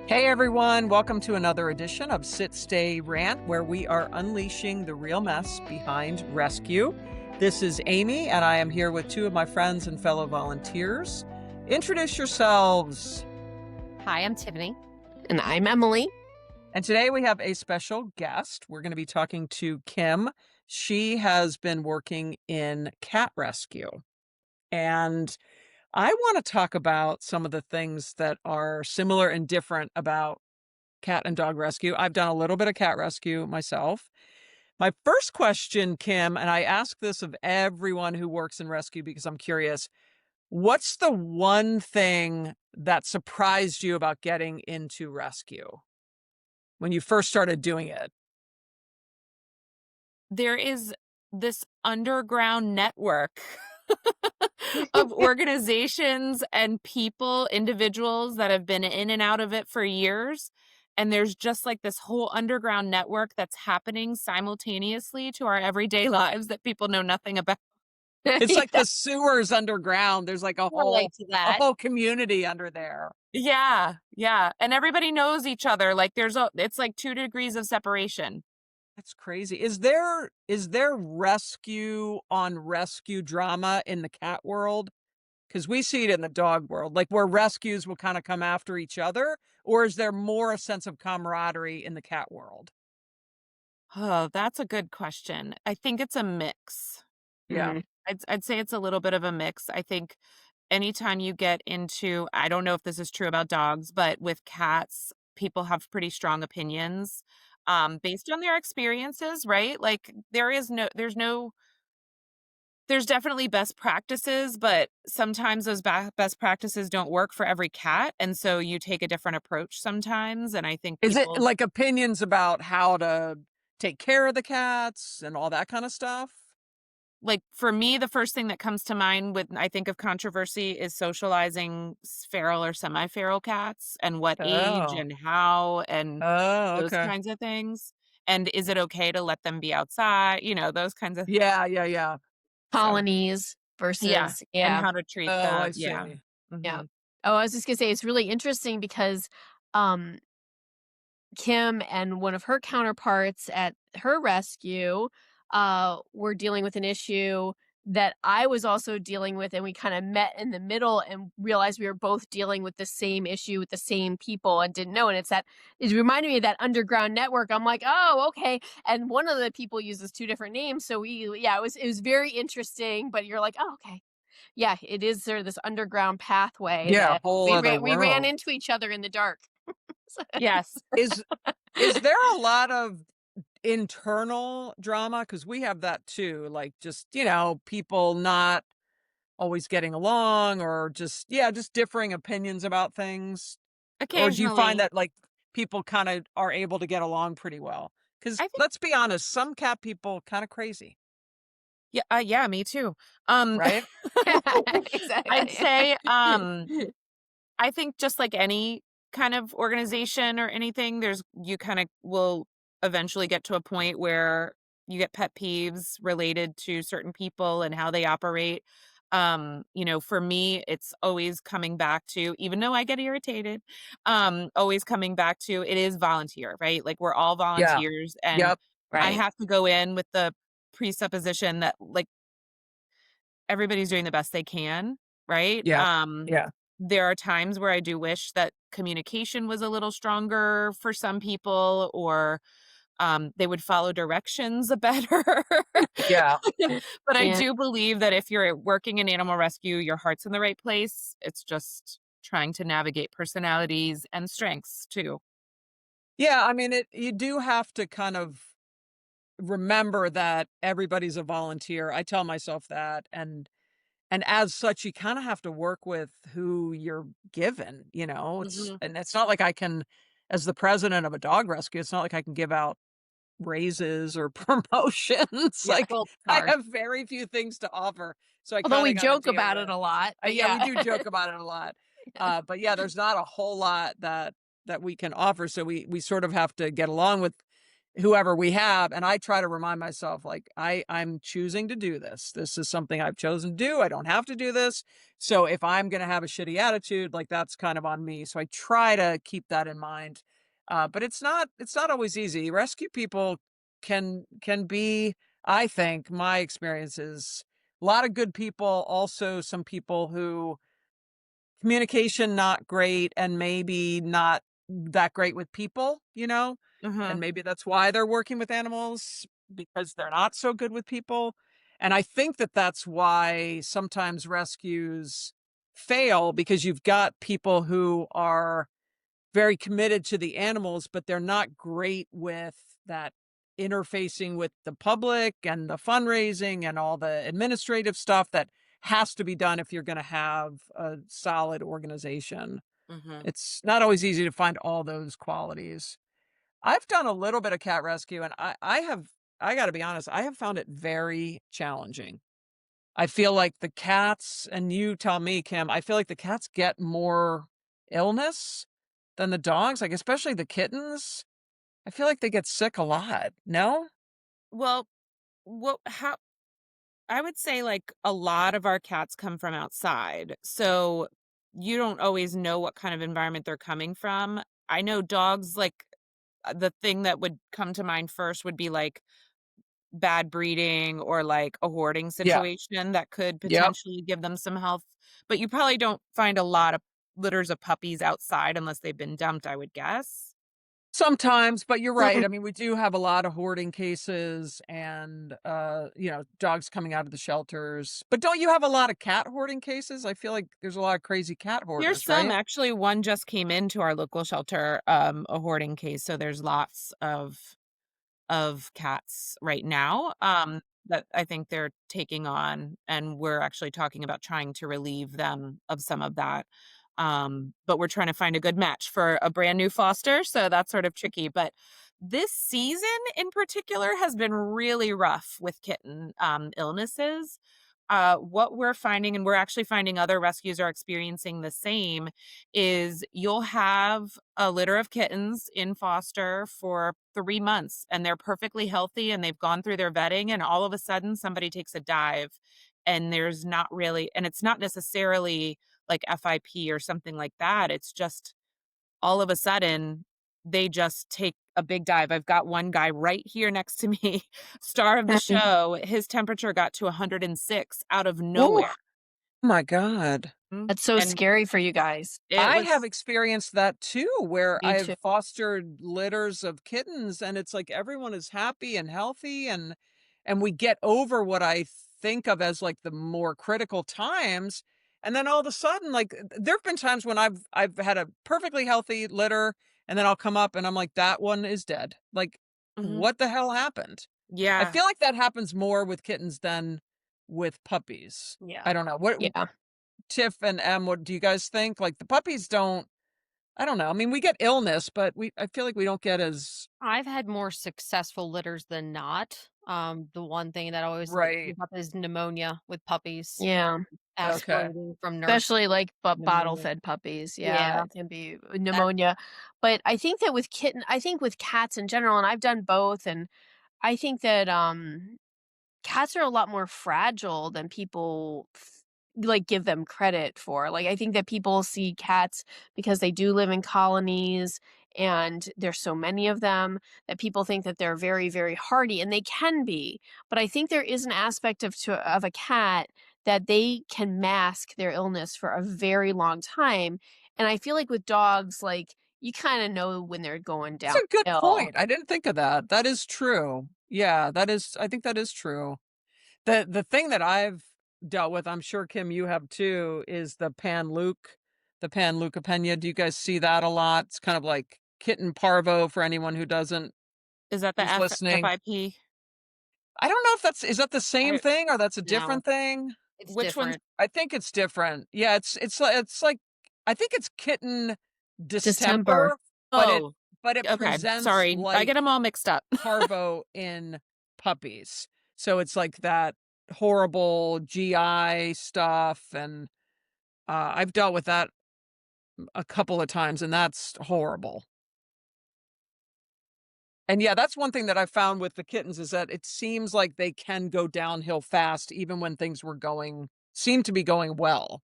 Hey everyone, welcome to another edition of Sit Stay Rant, where we are unleashing the real mess behind rescue. This is Amy, and I am here with two of my friends and fellow volunteers. Introduce yourselves. Hi, I'm Tiffany. And I'm Emily. And today we have a special guest. We're going to be talking to Kim. She has been working in cat rescue. And I want to talk about some of the things that are similar and different about cat and dog rescue. I've done a little bit of cat rescue myself. My first question, Kim, and I ask this of everyone who works in rescue because I'm curious, what's the one thing that surprised you about getting into rescue when you first started doing it? There is this underground network of organizations and people, individuals that have been in and out of it for years. And there's just like this whole underground network that's happening simultaneously to our everyday lives that people know nothing about. It's like Yeah, the sewers underground. There's like a relate to a that. whole community under there. Yeah, yeah. And everybody knows each other. Like it's like 2 degrees of separation. That's crazy. Is there rescue on rescue drama in the cat world? Because we see it in the dog world, like where rescues will kind of come after each other, or is there more a sense of camaraderie in the cat world? Oh, that's a good question. I think it's a mix. Yeah. Mhm. I'd say it's a little bit of a mix. I think anytime you get into, I don't know if this is true about dogs, but with cats, people have pretty strong opinions based on their experiences, right? Like there's definitely best practices, but sometimes those best practices don't work for every cat. And so you take a different approach sometimes. And I think Is it people, like opinions about how to take care of the cats and all that kind of stuff? like for me, the first thing that comes to mind when I think of controversy is socializing feral or semi-feral cats and what age Oh. and how and Oh, those okay. kinds of things. And is it okay to let them be outside? Those kinds of Yeah, yeah, yeah. so Colonies yeah, versus and yeah, how to treat Oh, I them. Yeah. see. yeah. Mhm. Oh, I was just gonna say it's really interesting because um Kim and one of her counterparts at her rescue were dealing with an issue that I was also dealing with, and we kind of met in the middle and realized we were both dealing with the same issue with the same people and didn't know. And it reminded me of that underground network. I'm like, oh, okay. And one of the people uses two different names. So it was very interesting, but you're like, oh, okay. Yeah, it is sort of this underground pathway Yeah, a that whole we other ran world. into each other in the dark. Yes. Is is there a lot of internal drama? Because we have that too, like just, people not always getting along or just differing opinions about things. Or do you find Occasionally. that like people kind of are able to get along pretty well? Because I think let's be honest, some cat people kind of crazy, yeah, yeah, me too. Um right? I'd Exactly. say I think just like any kind of organization or anything, you kind of will eventually get to a point where you get pet peeves related to certain people and how they operate. For me, it's always coming back to, even though I get irritated, always coming back to it is volunteer, right? Like we're all Yeah. volunteers and Yep. I Right. have to go in with the presupposition that like everybody's doing the best they can, right? Yeah. Yeah. There are times where I do wish that communication was a little stronger for some people or, they would follow directions better. Yeah. But I Yeah. do believe that if you're working in animal rescue, your heart's in the right place. It's just trying to navigate personalities and strengths too. Yeah. I mean, you do have to kind of remember that everybody's a volunteer. I tell myself that. And as such, you kinda have to work with who you're given, Mhm. it's not like I can as the president of a dog rescue, it's not like I can give out raises or promotions, Yeah. like, Well, I hard. have very few things to offer, so I Although kinda we gotta joke deal about it with a lot, but yeah, we yeah. do joke about it a lot, but yeah, there's not a whole lot that we can offer, so we sort of have to get along with whoever we have, and I try to remind myself, like, I'm choosing to do this. This is something I've chosen to do. I don't have to do this. So if I'm gonna have a shitty attitude, like, that's kind of on me. So I try to keep that in mind. But it's not always easy. Rescue people can be, I think, my experience is a lot of good people, also some people who communication not great and maybe not that great with people, you know? Uh-huh. And maybe that's why they're working with animals because they're not so good with people. And I think that that's why sometimes rescues fail because you've got people who are very committed to the animals, but they're not great with that interfacing with the public and the fundraising and all the administrative stuff that has to be done if you're going to have a solid organization. Uh-huh. It's not always easy to find all those qualities. I've done a little bit of cat rescue and I got to be honest, I have found it very challenging. I feel like the cats, and you tell me, Kim, I feel like the cats get more illness than the dogs, like, especially the kittens. I feel like they get sick a lot. No? Well, how I would say like a lot of our cats come from outside. So you don't always know what kind of environment they're coming from. I know dogs like the thing that would come to mind first would be like bad breeding or like a hoarding Yeah. situation that could Yep. potentially give them some health. But you probably don't find a lot of litters of puppies outside unless they've been dumped, I would guess. Sometimes, but you're right. Mm, I mean, we do have a lot of hoarding cases and, dogs coming out of the shelters. But don't you have a lot of cat hoarding cases? I feel like there's a lot of crazy cat Here's hoarders, some right? actually. One just came into our local shelter, a hoarding case. So there's lots of cats right now, that I think they're taking on, and we're actually talking about trying to relieve them of some of that. But we're trying to find a good match for a brand new foster, so that's sort of tricky. But this season in particular has been really rough with kitten illnesses. What we're finding, and we're actually finding other rescues are experiencing the same, is you'll have a litter of kittens in foster for 3 months and they're perfectly healthy and they've gone through their vetting, and all of a sudden somebody takes a dive and there's not really, and it's not necessarily like FIP or something like that. It's just all of a sudden they just take a big dive. I've got one guy right here next to me, star of the mm. show. His temperature got to 106 out of Oh nowhere. my god. That's so And scary for you guys. it I have was experienced that too, where Me I've too. fostered litters of kittens and it's like everyone is happy and healthy and we get over what I think of as like the more critical times. And then all of a sudden, like there've been times when I've had a perfectly healthy litter and then I'll come up and I'm like, that one is dead. Like, Mhm. what the hell happened? I Yeah. feel like that happens more with kittens than with puppies. Yeah. I don't know. What Yeah. Tiff and Em, what do you guys think? Like the puppies don't, I don't know. I mean, we get illness, but I feel like we don't get as I've had more successful litters than not. The one thing that always right. comes up is pneumonia with puppies, Yeah. Okay. aspirating from nurse Especially like bottle pneumonia. fed puppies. Yeah, Yeah, it can be that pneumonia. But I think with cats in general, and I've done both, and I think that cats are a lot more fragile than people like give them credit for. Like I think that people see cats because they do live in colonies and there's so many of them that people think that they're very very hardy, and they can be. But I think there is an aspect of a cat that they can mask their illness for a very long time. And I feel like with dogs, like you kind of know when they're going That's a good downhill. point. I didn't think of that. That is true. Yeah, I think that is true. The thing that I've dealt with, I'm sure Kim you have too, is the panleukopenia. Do you guys see that a lot? It's kind of like kitten parvo for anyone who doesn't is that the who's listening. FIP? I don't know if is that the same Or thing or that's a no, different thing? it's which one's different. I think it's different. Yeah, it's like I think it's kitten Distemper. distemper, but oh, it okay, presents sorry. I get like them all mixed up. parvo in puppies. So it's like that horrible GI stuff and I've dealt with that a couple of times and that's horrible. And yeah, that's one thing that I found with the kittens is that it seems like they can go downhill fast even when things were going seem to be going well.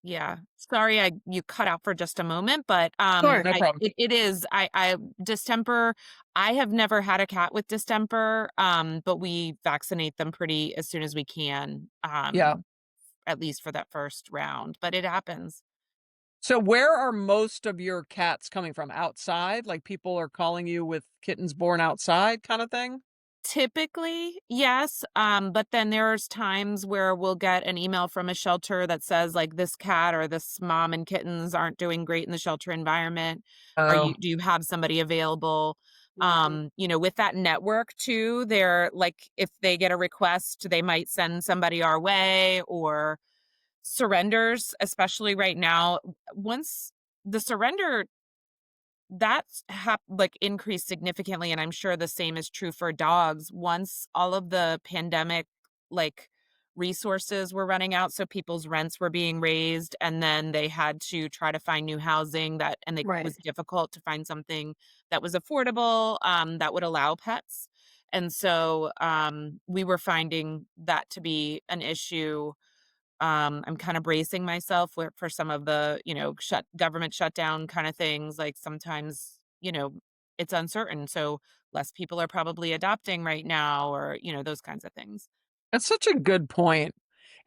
Yeah. Sorry you cut out for just a moment, but, Sure. No problem. it is I distemper, I have never had a cat with distemper, but we vaccinate them pretty as soon as we can, Yeah. at least for that first round, but it happens. So where are most of your cats coming from? Outside? Like people are calling you with kittens born outside kind of thing? Typically, yes, but then there's times where we'll get an email from a shelter that says, like, "This cat or this mom and kittens aren't doing great in the shelter environment. Oh, Do you have somebody available?" Right. With that network too, they're like, if they get a request, they might send somebody our way or surrenders, especially right now. Once the surrender that's like, increased significantly, and I'm sure the same is true for dogs once all of the pandemic, like, resources were running out, so people's rents were being raised, and then they had to try to find new housing and it Right. was difficult to find something that was affordable, that would allow pets, and so, we were finding that to be an issue. I'm kind of bracing myself for some of the, government shutdown kind of things. Like sometimes, it's uncertain. So less people are probably adopting right now or, those kinds of things. that's such a good point.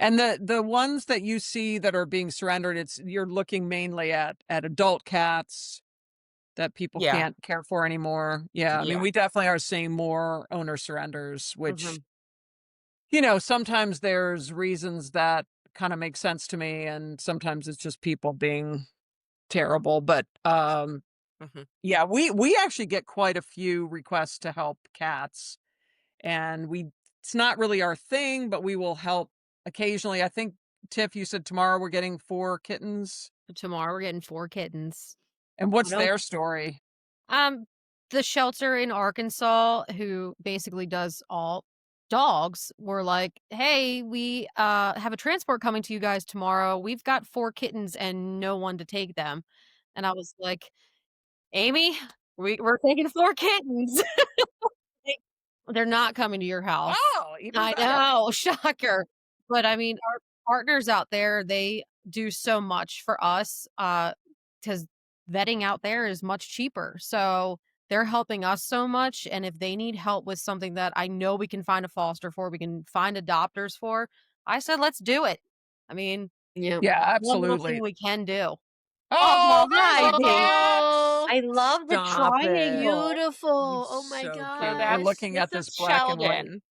And the ones that you see that are being surrendered, it's you're looking mainly at adult cats that people Yeah. can't care for anymore. Yeah, I mean, Yeah. we definitely are seeing more owner surrenders, which, Mhm. sometimes there's reasons that kind of make sense to me, and sometimes it's just people being terrible. But Hmm. yeah, we actually get quite a few requests to help cats, and we it's not really our thing, but we will help occasionally. I think Tiff, you said tomorrow we're getting 4 kittens. Tomorrow we're getting 4 kittens. And I what's don't their story? um, the shelter in Arkansas who basically does all dogs were like, "Hey, we, have a transport coming to you guys tomorrow. We've got 4 kittens and no one to take them." And I was like, "Amy, we're taking 4 kittens." They they're not coming to your house. Oh, even I better. know, shocker. But, I mean, our partners out there, they do so much for us, because vetting out there is much cheaper, so they're helping us so much, and if they need help with something that I know we can find a foster for, we can find adopters for, I said, "Let's do it." I mean, Yep. Yeah, one little thing absolutely. we can do. Oh, Oh, there's a Ivy. cat. Oh, I love the Stop it. triangle. beautiful. He's Oh my so So cute. We're gosh. looking this at is this black and white Sheldon.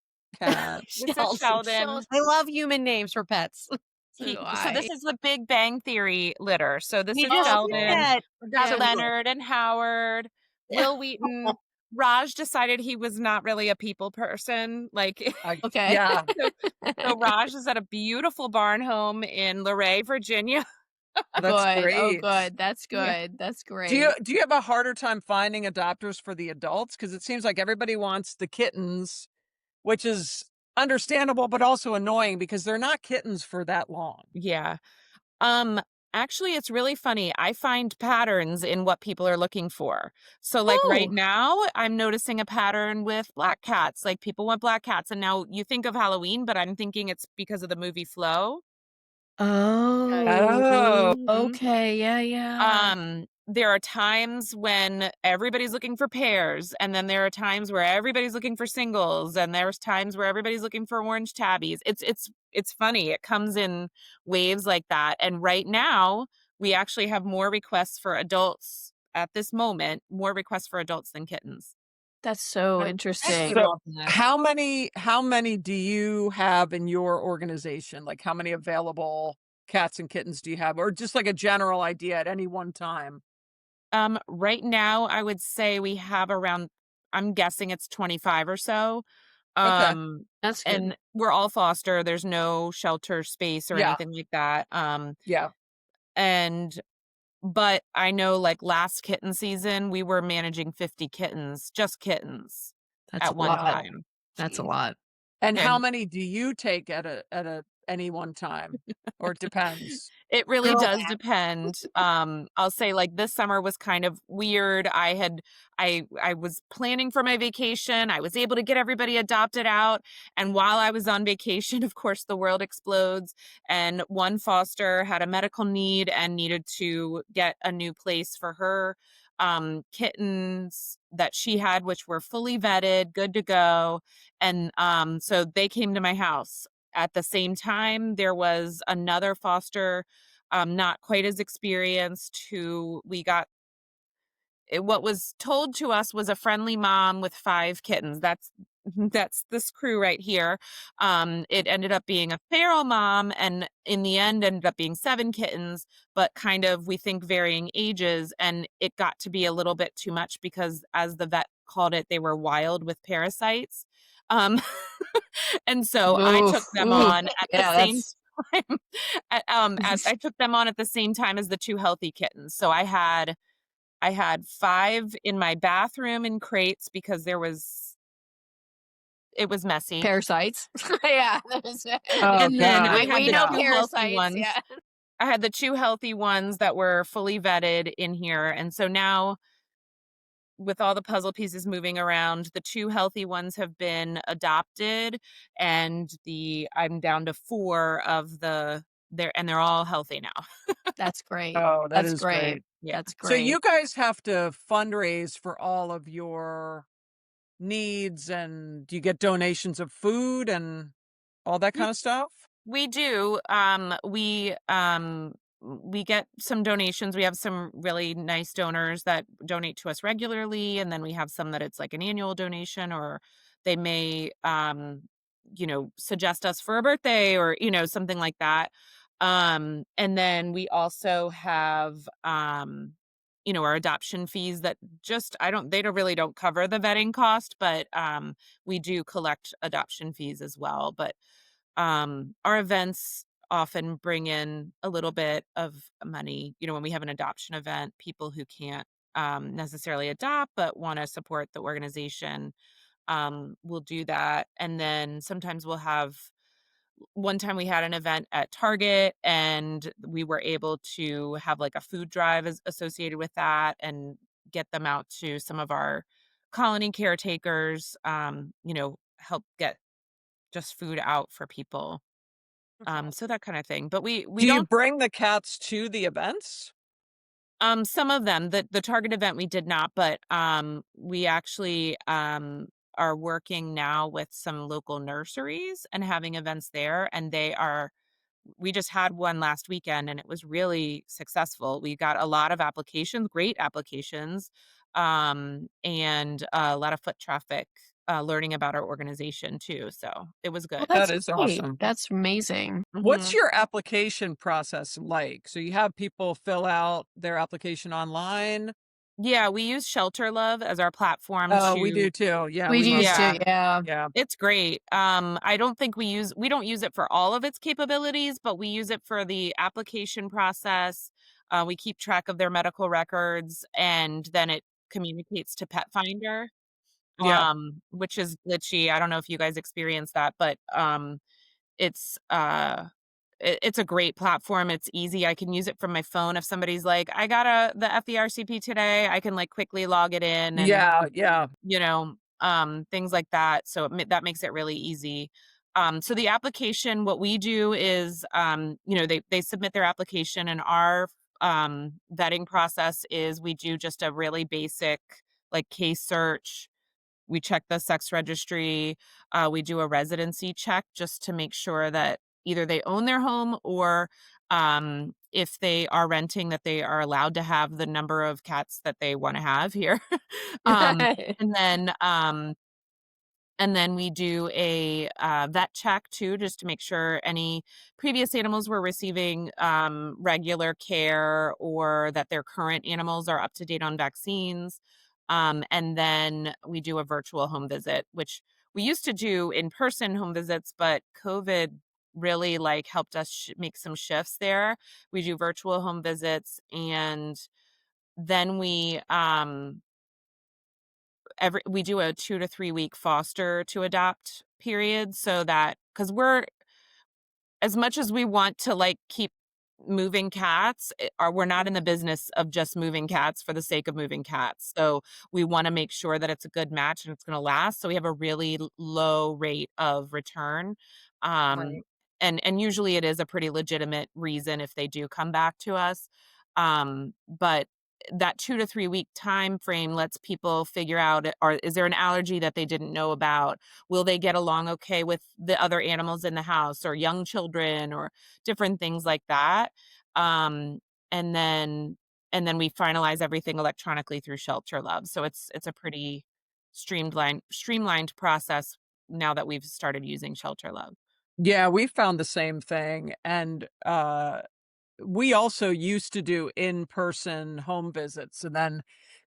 cat. This is Sheldon. Sheldon. Sheldon. I love human names for pets. So do So I. this is the Big Bang Theory litter. So this We is just Oh, did cool. Sheldon. that. We've got So Yes. cool. Leonard and Howard, Will Wheaton. Raj decided he was not really a people person. Like, I Okay. yeah, so, so Raj is at a beautiful barn home in Luray, Virginia. that's Good. Oh, great. good. That's Yeah. good. That's Do you great. do you have a harder time finding adopters for the adults? Because it seems like everybody wants the kittens, which is understandable, but also annoying because they're not kittens for that long. Yeah. Um, Actually, it's really funny. I find patterns in what people are looking for. So, like right Oh. now, I'm noticing a pattern with black cats. Like people want black cats. And now you think of Halloween, but I'm thinking it's because of the movie Flow. Oh. Oh, Mhm. Okay. Yeah, yeah. There are times when everybody's looking for pairs, and then there are times where everybody's looking for singles, and there's times where everybody's looking for orange tabbies. It's funny. It comes in waves like that. And right now, we actually have more requests for adults at this moment, more requests for adults than kittens. That's so uh, We interesting. so love that. how many do you have in your organization? Like, how many available cats and kittens do you have? Or just like a general idea at any one time? Right now, I would say we have around, I'm guessing it's 25 or so. Okay. Um, That's good. and we're all foster. There's no shelter space or Yeah, anything like that. yeah. And but I know like last kitten season, we were managing 50 kittens, just kittens That's a at one lot. Wow. time. That's a Jeez. lot. And how And many do you take at any one time, or it depends? It really Girl does math. depend. I'll say like this summer was kind of weird. I was planning for my vacation. I was able to get everybody adopted out. And while I was on vacation, of course, the world explodes. And one foster had a medical need and needed to get a new place for her kittens that she had, which were fully vetted, good to go. And so they came to my house. At the same time, there was another foster, not quite as experienced, who we got what was told to us was a friendly mom with 5 kittens. That's that's this crew right here. It ended up being a feral mom, and in the end ended up being 7 kittens, but kind of, we think, varying ages, and it got to be a little bit too much because, as the vet called it, they were wild with parasites. Um, and so I took Oof. them Ooh. on at the Yeah, same that's time. I took them on at the same time as the 2 healthy kittens. So I had 5 in my bathroom in crates because it was messy. parasites. Yeah. Oh And then I gosh, had We the know yeah. 2 healthy parasites. ones. Yeah. I had the 2 healthy ones that were fully vetted in here, and so now, with all the puzzle pieces moving around, the 2 healthy ones have been adopted, and I'm down to 4 of they're all healthy now. That's great. Oh, that That's is great. great. Yeah. That's So you great. guys have to fundraise for all of your needs, and do you get donations of food and all that kind of stuff? We do. We get some donations. We have some really nice donors that donate to us regularly, and then we have some that it's like an annual donation, or they may suggest us for a birthday, or something like that. And then we also have our adoption fees that just I don't they don't really don't cover the vetting cost, but we do collect adoption fees as well. But our events often bring in a little bit of money. When we have an adoption event, people who can't necessarily adopt but want to support the organization will do that. And then sometimes we'll have one time we had an event at Target, and we were able to have like a food drive associated with that and get them out to some of our colony caretakers, help get just food out for people, That's so awesome. that kind of thing. But we Do you don't bring the cats to the events? some of them, the Target event we did not, but we actually are working now with some local nurseries and having events there, and we just had one last weekend and it was really successful. We got a lot of applications, great applications, and a lot of foot traffic, learning about our organization too. So it was Well, good. That that's is great. awesome. That's amazing. What's Mhm. your application process like? So you have people fill out their application online? Yeah, we use Shelter Love as our platform Oh, we to do too. Yeah, We we love used yeah, to, that. yeah. Yeah. it's great. I don't think we don't use it for all of its capabilities, but we use it for the application process. We keep track of their medical records, and then it communicates to Pet Finder, Yeah. which is glitchy. I don't know if you guys experience that, but it's it's a great platform. It's easy. I can use it from my phone. If somebody's like, I got the FDRCP today, I can like quickly log it in and Yeah, yeah. things like that. So that makes it really easy. So the application, what we do is, they submit their application, and our vetting process is we do just a really basic like case search. We check the sex registry. We do a residency check just to make sure that either they own their home, or if they are renting, that they are allowed to have the number of cats that they want to have here. um, and then um, and then we do a vet check too, just to make sure any previous animals were receiving regular care, or that their current animals are up to date on vaccines. And then we do a virtual home visit, which we used to do in-person home visits, but COVID really like helped us make some shifts there. We do virtual home visits, and then we do a 2 to 3 week foster to adopt period, so that because as much as we want to, like, keep moving cats, we're not in the business of just moving cats for the sake of moving cats. So we wanna make sure that it's a good match and it's gonna last, so we have a really low rate of return. Um, Right. and usually it is a pretty legitimate reason if they do come back to us. But that 2 to 3 week time frame lets people figure out, or is there an allergy that they didn't know about? Will they get along okay with the other animals in the house or young children or different things like that? Um, and then we finalize everything electronically through Shelter Love. So it's a pretty streamlined process now that we've started using Shelter Love. Yeah, we found the same thing, and, we also used to do in-person home visits, and then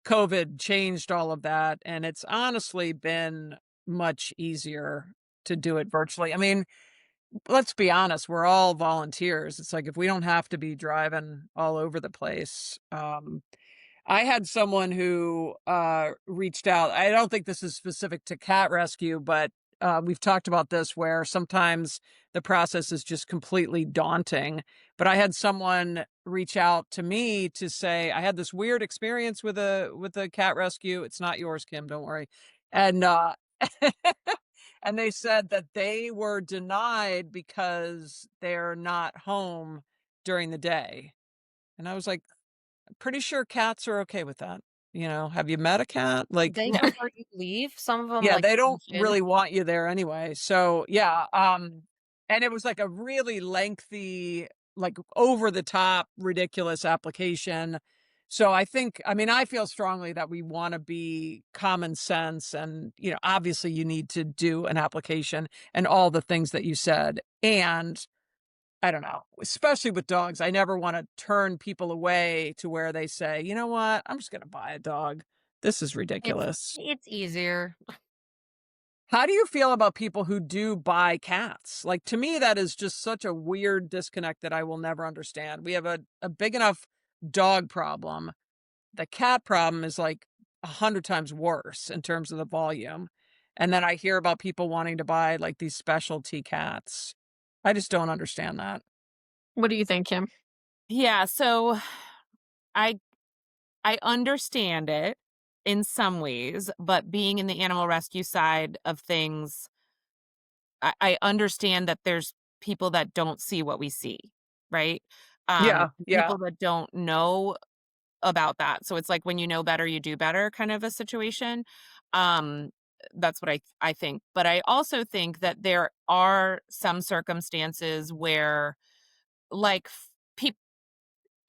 COVID changed all of that, and it's honestly been much easier to do it virtually. I mean, let's be honest, we're all volunteers. It's like if we don't have to be driving all over the place, I had someone who, reached out. I don't think this is specific to cat rescue, but, we've talked about this where sometimes the process is just completely daunting. But I had someone reach out to me to say, "I had this weird experience with a cat rescue." It's not yours, Kim, don't worry. And, and they said that they were denied because they're not home during the day. And I was like, pretty sure cats are okay with that. You know, have you met a cat? Like, They prefer you leave. Some of them yeah, like they don't function. really want you there anyway. So, yeah, and it was like a really lengthy, like over the top, ridiculous application. So I mean, I feel strongly that we want to be common sense and, you know, obviously you need to do an application and all the things that you said. And I don't know, especially with dogs, I never wanna turn people away to where they say, "You know what? I'm just gonna buy a dog. This is It's ridiculous." it's easier. How do you feel about people who do buy cats? Like, to me, that is just such a weird disconnect that I will never understand. We have a big enough dog problem. The cat problem is, like, 100 times worse in terms of the volume, and then I hear about people wanting to buy, like, these specialty cats. I just don't understand that. What do you think, Kim? Yeah, so I I understand it in some ways, but being in the animal rescue side of things, I understand that there's people that don't see what we see, right? Yeah, yeah. People that don't know about that. So it's like when you know better, you do better kind of a situation. Um, that's what I think. But I also think that there are some circumstances where, like,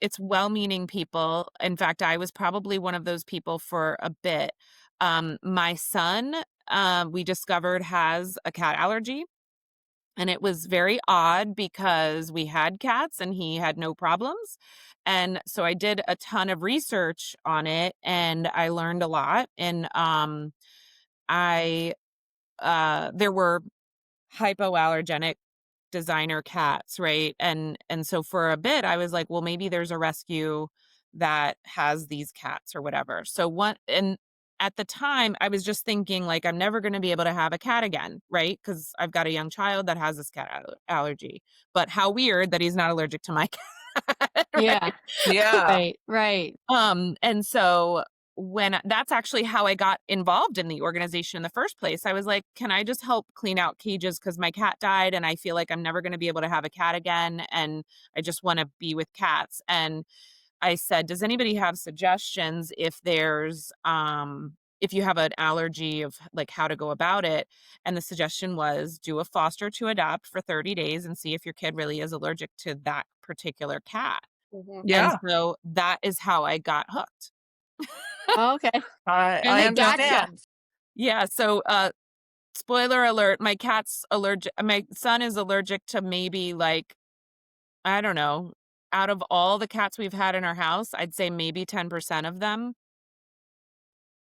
it's well-meaning people. In fact, I was probably one of those people for a bit. My son, we discovered, has a cat allergy, and it was very odd because we had cats and he had no problems. And so I did a ton of research on it and I learned a lot. And I there were hypoallergenic designer cats, right? And so for a bit I was like, well, maybe there's a rescue that has these cats or whatever. So one and at the time I was just thinking like I'm never going to be able to have a cat again, right? Cuz I've got a young child that has this cat allergy. But how weird that he's not allergic to my cat, Yeah. right? Yeah. Right, right. And so when that's actually how I got involved in the organization in the first place. I was like, "Can I just help clean out cages because my cat died and I feel like I'm never gonna be able to have a cat again, and I just wanna be with cats." And I said, "Does anybody have suggestions if you have an allergy of, like, how to go about it?" And the suggestion was do a foster to adopt for 30 days and see if your kid really is allergic to that particular cat. Mhm. And Yeah. so that is how I got hooked. Oh, okay. I And so yeah. understand. Yeah, so, spoiler alert, my son is allergic to maybe, like, I don't know, out of all the cats we've had in our house, I'd say maybe 10% of them.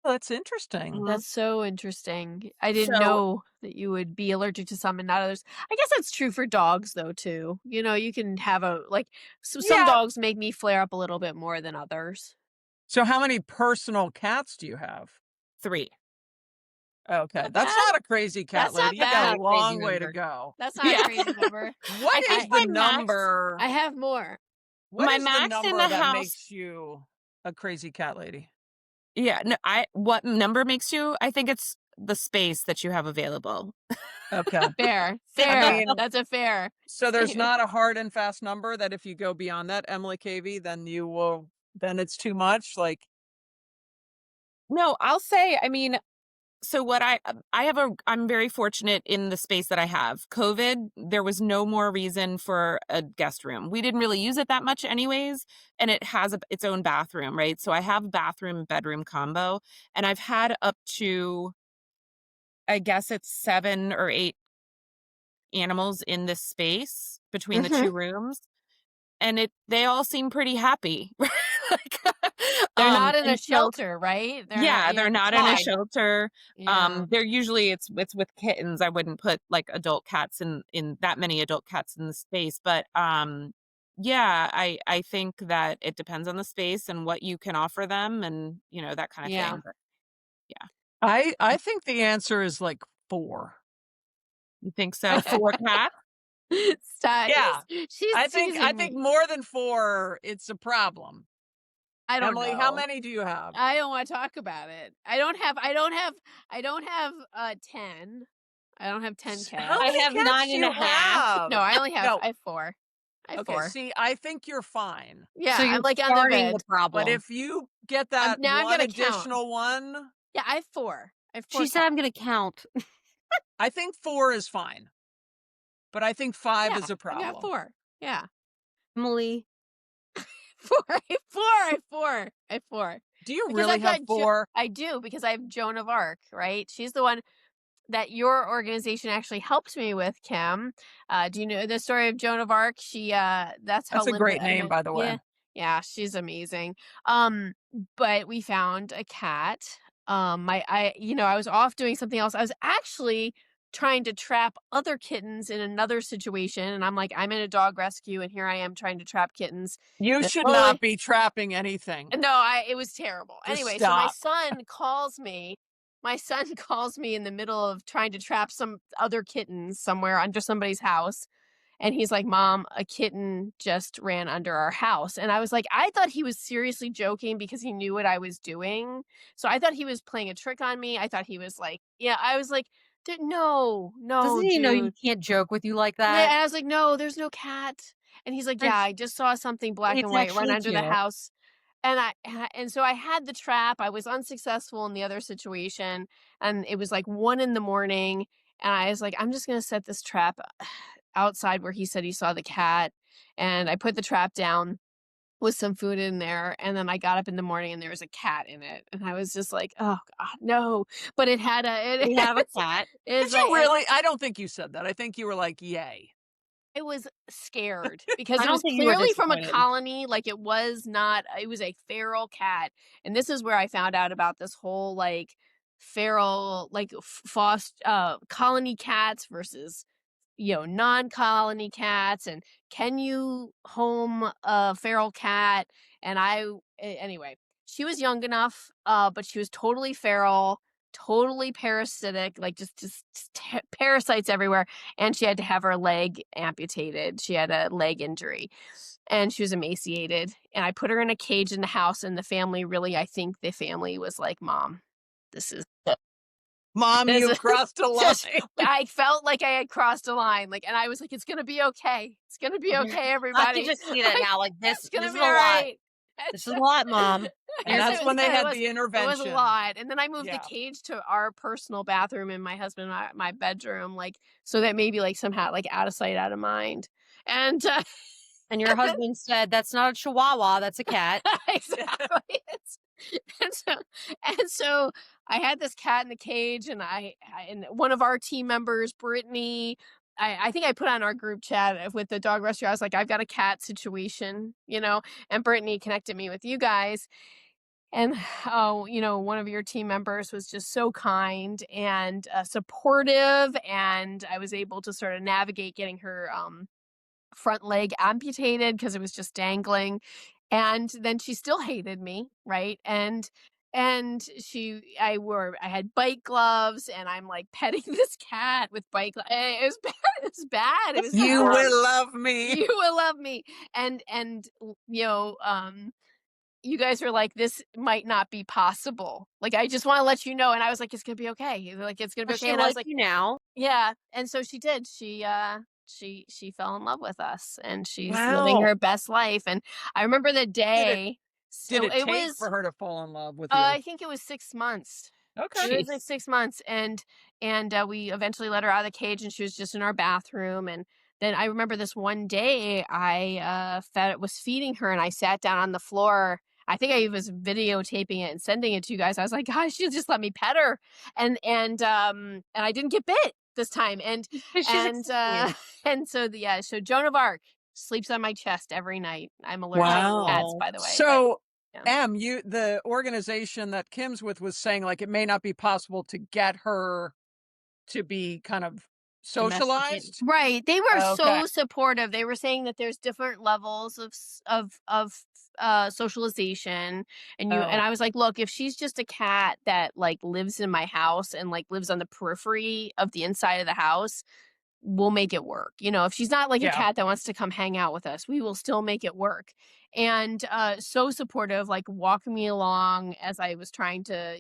Well, that's interesting. Mhm. That's so interesting. I didn't So know that you would be allergic to some and not others. I guess that's true for dogs though too. You know, you can have a like some Yeah. dogs make me flare up a little bit more than others. So how many personal cats do you have? 3. Okay, Not that's bad. not a crazy cat That's not lady. You got bad. a Not a crazy long way to number. go. That's not a Yeah. crazy number. What I is think I the my max number? I have more. What my is the max in number the that house. makes you a crazy cat lady? Yeah, no, what number makes you? I think it's the space that you have available. Okay. Fair. I Fair. mean, That's a fair so there's statement. not a hard and fast number that if you go beyond that, Emily KV, then it's too much. Like, No, I'll say, I mean, so what I'm very fortunate in the space that I have. COVID, there was no more reason for a guest room. We didn't really use it that much anyways, and it has its own bathroom, right? So I have bathroom bedroom combo, and I've had up to, I guess it's 7 or 8 animals in this space between the Mhm. 2 rooms, and they all seem pretty happy. Like, They're not in a and so shelter, right? They're not, yeah, you know, they're not in a fine. shelter. Yeah. They're usually it's with kittens. I wouldn't put like adult cats in that many adult cats in the space, but yeah, I think that it depends on the space and what you can offer them and, that kind of Yeah. thing. But yeah. I think the answer is like 4. You think so? 4 cats? Stop. Yeah. She's I teasing think me. more than 4, it's a problem. I don't Emily, how know. many do you have? I don't want to talk about it. I don't have 10. I don't have 10 How I cats. many have cats nine do and a you half. have? No, No. I have 4. I have Okay, 4. see, I think you're fine. Yeah, So I'm you're like on the starting bed. the But problem. if you get that I'm one gonna count. additional one, Yeah, I have 4. I have 4 She said, cats. "I'm gonna count." I think 4 is fine. But I think 5 Yeah, is a I got problem. 4. Yeah. Emily, 4. I have 4. I have 4. I have 4. Do you Because really I've have got 4? I do, because I have Joan of Arc, right? She's the one that your organization actually helped me with, Kim. Do you know the story of Joan of Arc? That's how That's a Linda great and name, by the way. yeah, she's amazing. Um, but we found a cat. I was off doing something else. I was actually trying to trap other kittens in another situation, and I'm like, I'm in a dog rescue, and here I am trying to trap kittens. You And should not totally, be trapping anything. no, it was terrible. Just Anyway, so stop. my son calls me in the middle of trying to trap some other kittens somewhere under somebody's house. And he's like, Mom, a kitten just ran under our house. And I was like, I thought he was seriously joking because he knew what I was doing. So I thought he was playing a trick on me. I thought he was like, yeah, I was like, no, doesn't no, he know you dude. can't joke with you like And that? I was like, no, there's no cat. And he's like, And yeah, I just saw something black and it's white run actually a under the joke. house. And so I had the trap. I was unsuccessful in the other situation, and it was like 1 a.m. And I was like, I'm just gonna set this trap outside where he said he saw the cat. And I put the trap down with some food in there, and then I got up in the morning and there was a cat in it, and I was just like, oh god, no. But it had We have a cat. Did it's you like really? I don't think you said that. I think you were like, yay. I was scared because I it don't was think you were clearly from a disappointed. colony, like, it was not it was a feral cat, and this is where I found out about this whole, like, feral, like, colony cats versus, non-colony cats, and can you home a feral cat? And anyway, she was young enough, but she was totally feral, totally parasitic, like just parasites everywhere, and she had to have her leg amputated. She had a leg injury, and she was emaciated. And I put her in a cage in the house, and I think the family was like, "Mom, this is Mom, this you've is crossed a just." line. I felt like I had crossed a line, like, and I was like, "It's gonna be okay. It's gonna be okay, I can everybody. just see that Like, now. Like it's this gonna is be a all lot. right." This is a lot, Mom. And Here's that's It when they had the was a intervention. lot, and then I moved the Yeah. cage to our personal bathroom, and my husband and my bedroom, like, so that maybe, like, somehow, like, out of sight, out of mind, and, and your husband said, "That's not a chihuahua. That's a cat." exactly. And so I had this cat in the cage, and and one of our team members, Brittany, I think I put on our group chat with the dog rescue. I was like, I've got a cat situation, and Brittany connected me with you guys. And oh, one of your team members was just so kind and supportive, and I was able to sort of navigate getting her front leg amputated because it was just dangling. And then she still hated me, right? And And I had bite gloves, and I'm like petting this cat with bite gloves. It was bad. It was bad. It was You bad. will love me. You will love me. And you guys were like, this might not be possible. Like, I just want to let you know. And I was like, it's gonna be okay. You're like, it's gonna be Does okay. she And I was like like, you now? yeah. And so she did. She fell in love with us, and she's living Wow. her best life. And I remember the Did it day. did So it it take was for her to fall in love with you? I think it was 6 months. Okay. It was like Jeez. 6 months, and we eventually let her out of the cage, and she was just in our bathroom. And then I remember this one day I was feeding her, and I sat down on the floor. I think I was videotaping it and sending it to you guys. I was like, "Gosh, she'll just let me pet her," and I didn't get bit this time. She's And accepting you. and so so Joan of Arc sleeps on my chest every night. I'm allergic to cats, Wow. by the way, but So, yeah. the organization that Kim's with was saying, like, it may not be possible to get her to be kind of Domesticated. socialized? Right, they were Okay. so supportive. They were saying that there's different levels of socialization, and Oh, I was like, "Look, if she's just a cat that, like, lives in my house and, like, lives on the periphery of the inside of the house, we'll make it work. If she's not like a yeah. cat that wants to come hang out with us, we will still make it work." And so supportive, like walking me along as I was trying to,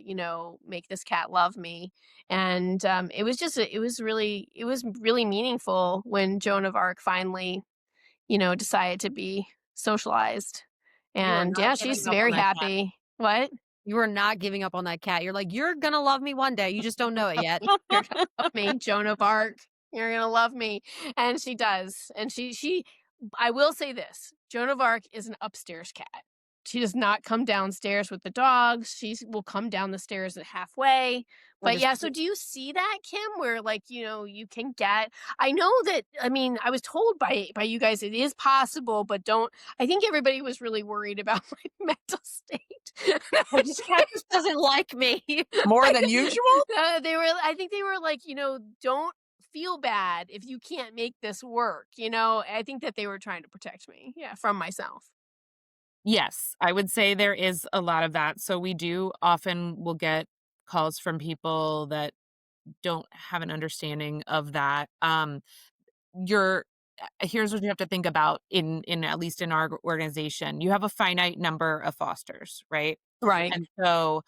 make this cat love me. And it was really meaningful when Joan of Arc finally, decided to be socialized. You are And not yeah, giving she's up on very that cat. happy. What? You are not giving up on that cat. You're like, "You're gonna love me one day, you just don't know it yet." You're gonna love me, Joan of Arc. You're gonna love me. And she does. And she I will say this, Joan of Arc is an upstairs cat. She does not come downstairs with the dogs. She will come down the stairs at halfway. That But is yeah, so cute. do you see that, Kim, where like, you can get I know that I mean, I was told by you guys it is possible, but don't I think everybody was really worried about my mental state. Like, "This cat just doesn't like me." More than usual? I think they were like, don't feel bad if you can't make this work. I think that they were trying to protect me, yeah, from myself. Yes, I would say there is a lot of that. So we do often will get calls from people that don't have an understanding of that. You're Here's what you have to think about in at least in our organization. You have a finite number of fosters, right? Right. And so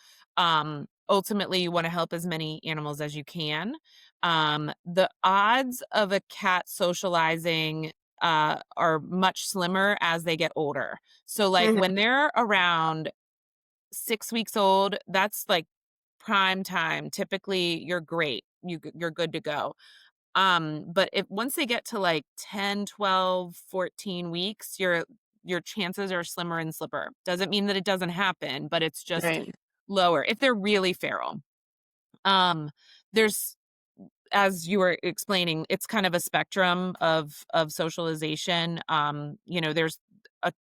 ultimately you want to help as many animals as you can. The odds of a cat socializing are much slimmer as they get older. So like Mhm. when they're around 6 weeks old, that's like prime time. Typically you're great. You're good to go. But if once they get to like 10, 12, 14 weeks, your chances are slimmer and slipper. Doesn't mean that it doesn't happen, but it's just Right. lower if they're really feral. There's As you were explaining, it's kind of a spectrum of socialization. There's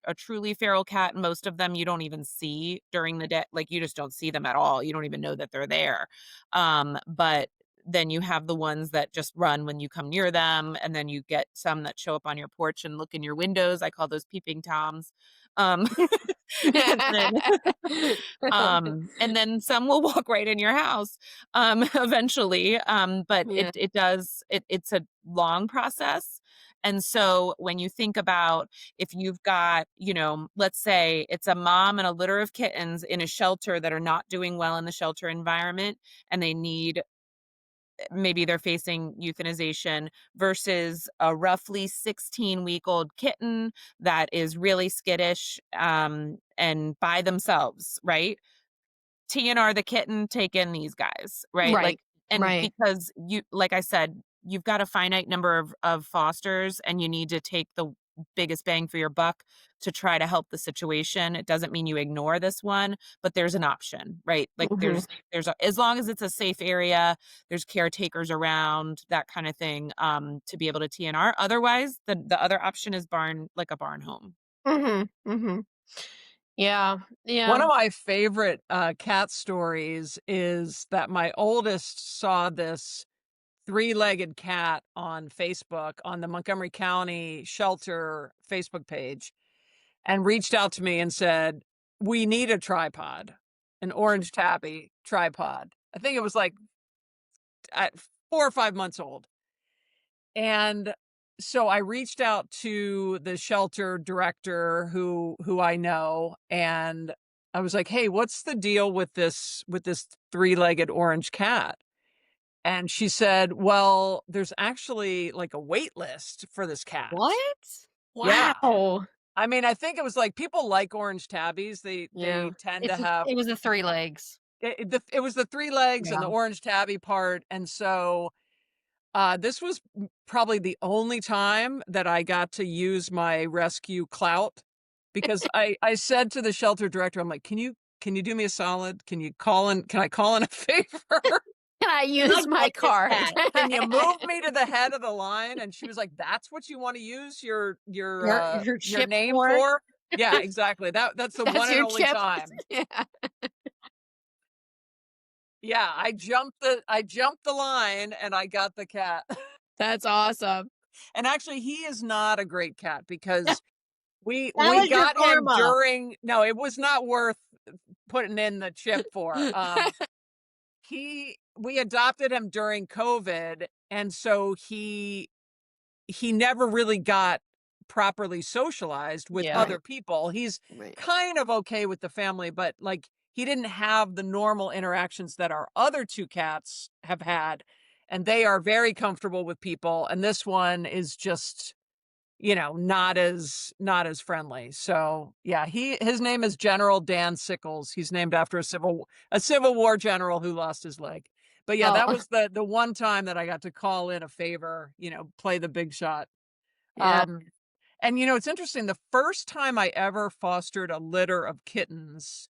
a truly feral cat. Most of them you don't even see during the day. Like you just don't see them at all. You don't even know that they're there. But then you have the ones that just run when you come near them, and then you get some that show up on your porch and look in your windows. I call those peeping toms. Um, and then and then some will walk right in your house eventually. But Yeah. it's a long process. And so when you think about if you've got, let's say it's a mom and a litter of kittens in a shelter that are not doing well in the shelter environment and they need maybe they're facing euthanization versus a roughly 16-week-old kitten that is really skittish and by themselves, right? TNR the kitten, take in these guys, right? Like, Right. and Right. because like I said, you've got a finite number of fosters and you need to take the biggest bang for your buck to try to help the situation. It doesn't mean you ignore this one, but there's an option, right? Like Mhm. as long as it's a safe area, there's caretakers around, that kind of thing, to be able to TNR. Otherwise, the other option is like a barn home. Mhm. Mhm. Yeah. One Yeah. of my favorite, cat stories is that my oldest saw this three-legged cat on Facebook, on the Montgomery County Shelter Facebook page, and reached out to me and said, "We need a tripod." an orange tabby tripod. I think it was like at 4 or 5 months old. And so I reached out to the shelter director who I know, and I was like, "Hey, what's the deal with this three-legged orange cat?" And she said, "Well, there's actually like a wait list for this cat." What? Yeah. Wow. I mean, I think it was like people like orange tabbies. They Yeah. tend to have It was the 3 legs. it was the three legs and Yeah. the orange tabby part, and so this was probably the only time that I got to use my rescue clout because I said to the shelter director, I'm like, can you do me a solid? Can I call in a favor? Can I use my card? Can you move me to the head of the line? And she was like, that's what you want to use Your your chip name for? for? Yeah, exactly. That's the That's one and your only chip. time. Yeah. Yeah, I jumped the line and I got the cat. That's awesome. And actually he is not a great cat because we That we was your got him karma. during no, it was not worth putting in the chip for. We adopted him during COVID, and so he never really got properly socialized with Yeah. other people. He's Right. kind of okay with the family, but like he didn't have the normal interactions that our other two cats have had, and they are very comfortable with people. And this one is just, not as friendly. So yeah, his name is General Dan Sickles. He's named after a Civil War general who lost his leg. But yeah, that Oh, was the one time that I got to call in a favor, play the big shot. yeah. Um, and it's interesting. The first time I ever fostered a litter of kittens,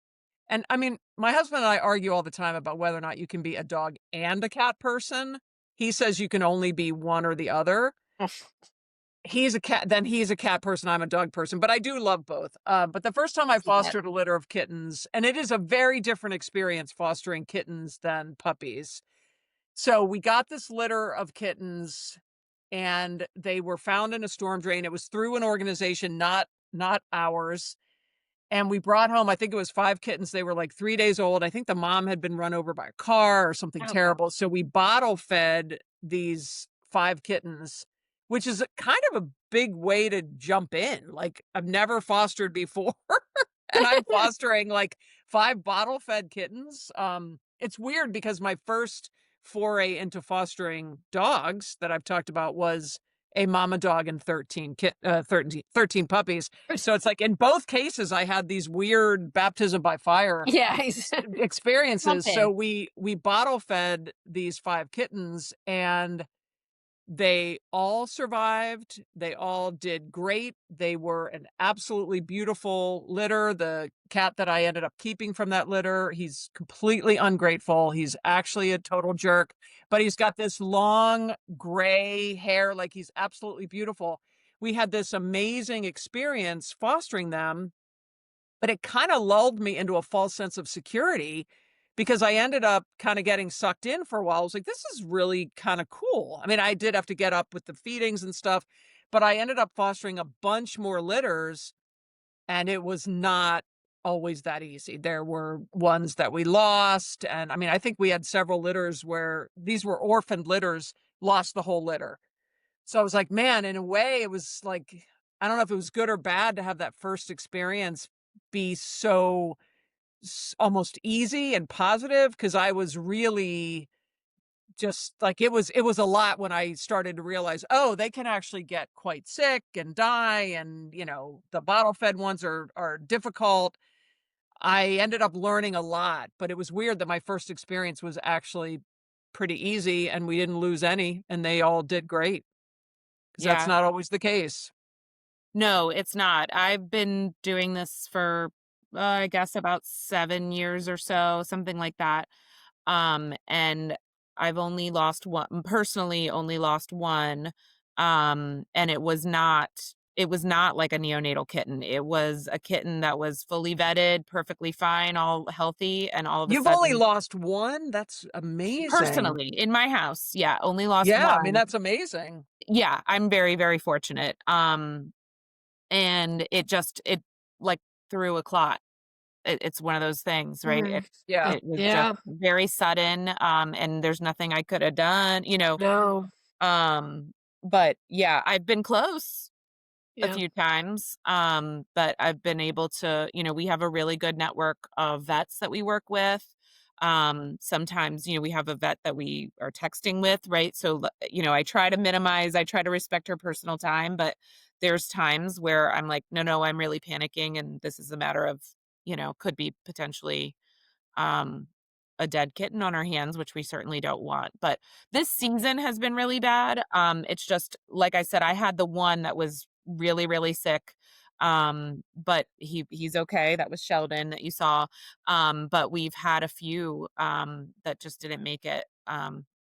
and I mean, my husband and I argue all the time about whether or not you can be a dog and a cat person. He says you can only be one or the other. He's a cat person. I'm a dog person, but I do love both. But the first time I See that. fostered a litter of kittens, and it is a very different experience fostering kittens than puppies. So we got this litter of kittens and they were found in a storm drain. It was through an organization, not ours. And we brought home, I think it was 5 kittens. They were like 3 days old. I think the mom had been run over by a car or something Oh, God. terrible. So we bottle fed these 5 kittens, which is kind of a big way to jump in. Like I've never fostered before. And I'm fostering like 5 bottle fed kittens. It's weird because my first foray into fostering dogs that I've talked about was a mama dog and 13 puppies. So it's like in both cases, I had these weird baptism by fire Yeah. experiences. So Something. we bottle fed these 5 kittens and they all survived. They all did great. They were an absolutely beautiful litter. The cat that I ended up keeping from that litter, he's completely ungrateful. He's actually a total jerk, but he's got this long gray hair. Like he's absolutely beautiful. We had this amazing experience fostering them, but it kind of lulled me into a false sense of security because I ended up kind of getting sucked in for a while. I was like, this is really kind of cool. I mean, I did have to get up with the feedings and stuff, but I ended up fostering a bunch more litters, and it was not always that easy. There were ones that we lost. And I mean, I think we had several litters where these were orphaned litters, lost the whole litter. So I was like, man, in a way, it was like, I don't know if it was good or bad to have that first experience be so almost easy and positive because I was really just like it was a lot when I started to realize, oh, they can actually get quite sick and die, and the bottle fed ones are difficult. I ended up learning a lot, but it was weird that my first experience was actually pretty easy and we didn't lose any and they all did great because that's Yeah. not always the case. No, it's not. I've been doing this for, I guess about 7 years or so, something like that. And I've only lost one, personally only lost one. And it was not like a neonatal kitten. It was a kitten that was fully vetted, perfectly fine, all healthy, and all of a You've only sudden, lost one? That's amazing. personally in my house, yeah, only lost Yeah, I mean, one. that's amazing. Yeah, I'm very, very fortunate. And it like threw a clot it's one of those things, right? Mhm. Yeah. It was just Yeah. very sudden, and there's nothing I could have done, No. um, but yeah, I've been close a Yeah. few times, but I've been able to, we have a really good network of vets that we work with. Sometimes, we have a vet that we are texting with, right? So, I try to respect her personal time, but there's times where I'm like, no, no, I'm really panicking, and this is a matter of, could be potentially um, a dead kitten on our hands, which we certainly don't want. But this season has been really bad. It's just like I said, I had the one that was really, really sick. But he's okay. That was Sheldon that you saw. But we've had a few that just didn't make it.